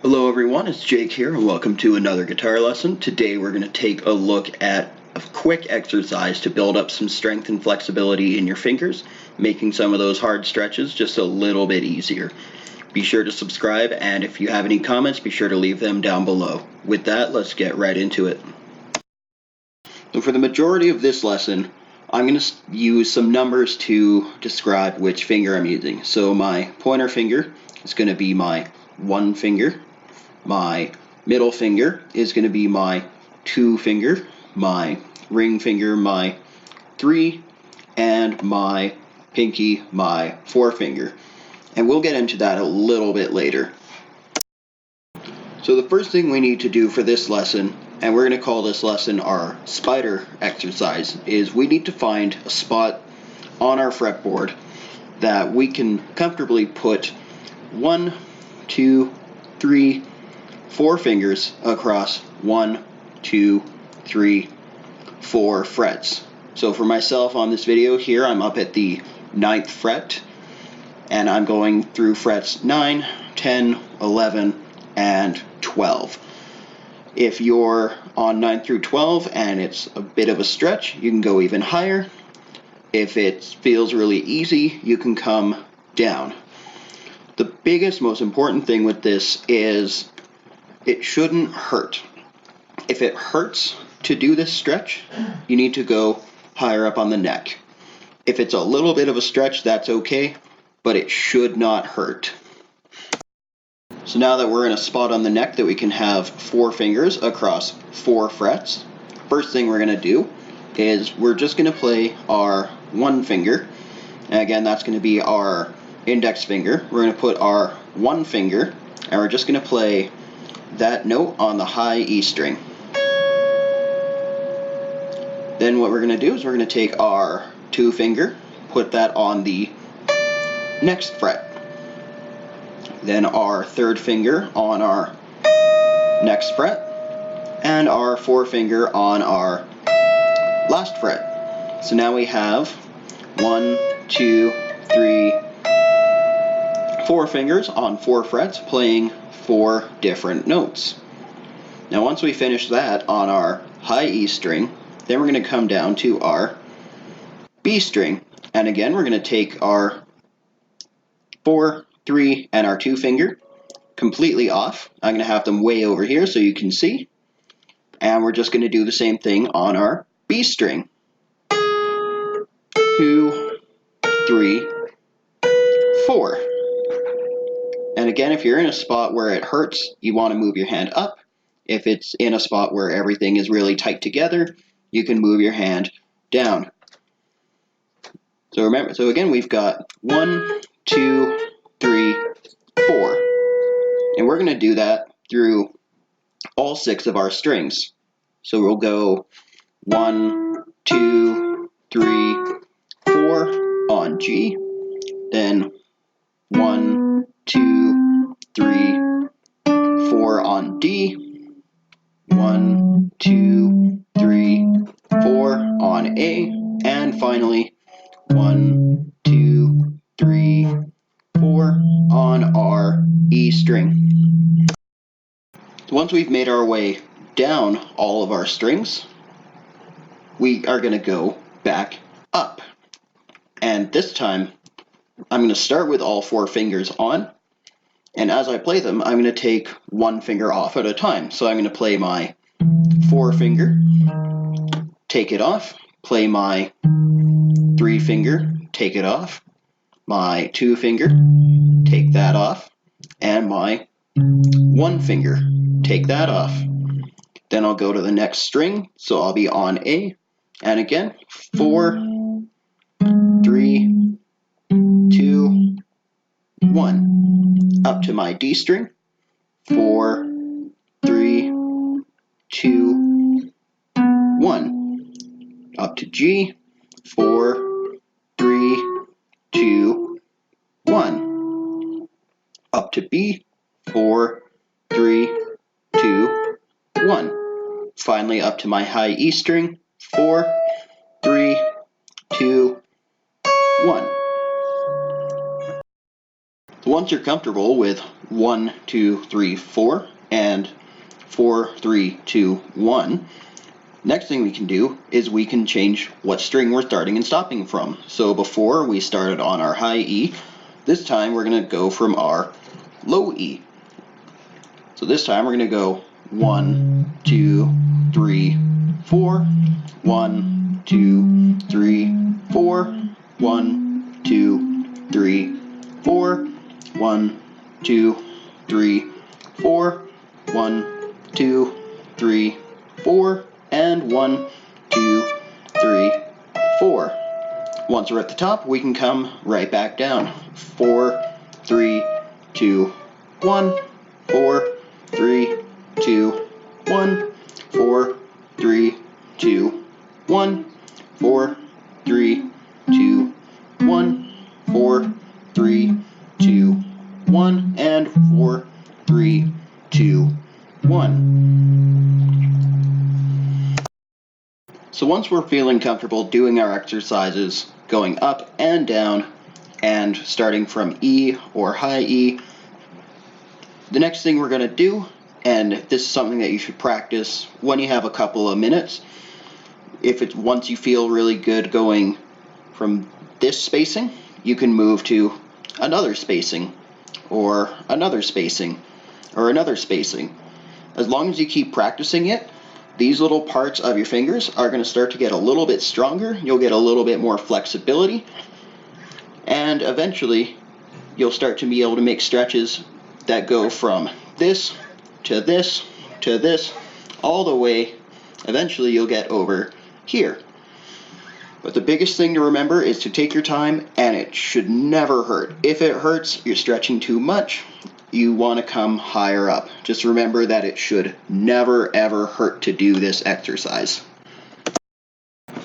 Hello everyone, it's Jake here and welcome to another guitar lesson. Today we're going to take a look at a quick exercise to build up some strength and flexibility in your fingers, making some of those hard stretches just a little bit easier. Be sure to subscribe, and if you have any comments, be sure to leave them down below. With that, let's get right into it. So for the majority of this lesson, I'm going to use some numbers to describe which finger I'm using. So my pointer finger is going to be my 1 finger. My middle finger is going to be my 2 finger, my ring finger, my 3, and my pinky, my 4 finger. And we'll get into that a little bit later. So the first thing we need to do for this lesson, and we're going to call this lesson our spider exercise, is we need to find a spot on our fretboard that we can comfortably put 1, 2, 3, 4 fingers across 1, 2, 3, 4 frets. So for myself on this video here, I'm up at the 9th fret, and I'm going through frets 9, 10, 11, and 12. If you're on 9 through 12 and it's a bit of a stretch, you can go even higher. If it feels really easy, you can come down. The biggest, most important thing with this is it shouldn't hurt. If it hurts to do this stretch, you need to go higher up on the neck. If it's a little bit of a stretch, that's okay, but it should not hurt. So now that we're in a spot on the neck that we can have 4 fingers across 4 frets, first thing we're going to do is we're just going to play our 1 finger. And again, that's going to be our index finger. We're going to put our 1 finger, and we're just going to play that note on the high E string. Then what we're going to do is we're going to take our 2 finger, put that on the next fret. Then our 3rd finger on our next fret, and our 4 finger on our last fret. So now we have 1, 2, 3, 4 fingers on 4 frets playing 4 different notes. Now once we finish that on our high E string, then we're going to come down to our B string. And again, we're going to take our 4, 3, and our 2 finger completely off. I'm going to have them way over here so you can see. And we're just going to do the same thing on our B string. 2, 3, 4. And again, if you're in a spot where it hurts, you want to move your hand up. If it's in a spot where everything is really tight together, you can move your hand down. So remember, so again, we've got 1, 2, 3, 4. And we're going to do that through all 6 of our strings. So we'll go 1, 2, 3, 4 on G, then 1, 2, 3, 4 on D, 1, 2, 3, 4 on A, and finally 1, 2, 3, 4 on our E string. Once we've made our way down all of our strings, we are going to go back up. And this time, I'm going to start with all 4 fingers on, and as I play them, I'm going to take 1 finger off at a time. So I'm going to play my 4 finger, take it off, play my 3 finger, take it off, my 2 finger, take that off, and my 1 finger, take that off. Then I'll go to the next string, so I'll be on A, and again, 4, 3, 2, 1. Up to my D string, 4, 3, 2, 1. Up to G, 4, 3, 2, 1. Up to B, 4, 3, 2, 1. Finally up to my high E string, 4, 3, 2, 1. Once you're comfortable with 1, 2, 3, 4 and 4, 3, 2, 1, next thing we can do is we can change what string we're starting and stopping from. So before we started on our high E, this time we're going to go from our low E. So this time we're going to go 1, 2, 3, 4, 1, 2, 3, 4, 1, 2, 3, 4, 1, 2, 3, 4, 1, 2, 3, 4, and 1, 2, 3, 4. Once we're at the top, we can come right back down. 4, 3, 2, 1, 4, 3, 2, 1, 4, 3, 2, 1, 4, 3, 2, 1, 4, 3, 2, 1, and 4, 3, 2, 1. So once we're feeling comfortable doing our exercises, going up and down, and starting from E or high E, the next thing we're going to do, and this is something that you should practice when you have a couple of minutes, once you feel really good going from this spacing, you can move to another spacing, or another spacing, or another spacing. As long as you keep practicing it, these little parts of your fingers are going to start to get a little bit stronger. You'll get a little bit more flexibility, and eventually you'll start to be able to make stretches that go from this to this to this, all the way, eventually you'll get over here. But the biggest thing to remember is to take your time, and it should never hurt. If it hurts, you're stretching too much, you want to come higher up. Just remember that it should never ever hurt to do this exercise.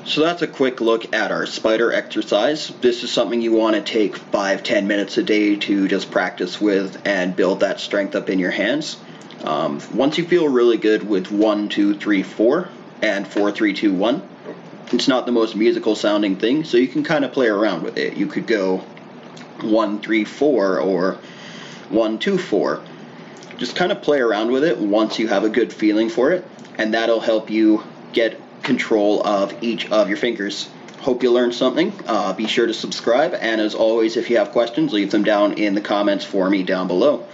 So that's a quick look at our spider exercise. This is something you want to take 5-10 minutes a day to just practice with and build that strength up in your hands. Once you feel really good with 1, 2, 3, 4 and 4, 3, 2, 1, it's not the most musical sounding thing, so you can kind of play around with it. You could go 1, 3, 4 or 1, 2, 4. Just kind of play around with it once you have a good feeling for it, and that'll help you get control of each of your fingers. Hope you learned something. Be sure to subscribe, and as always, if you have questions, leave them down in the comments for me down below.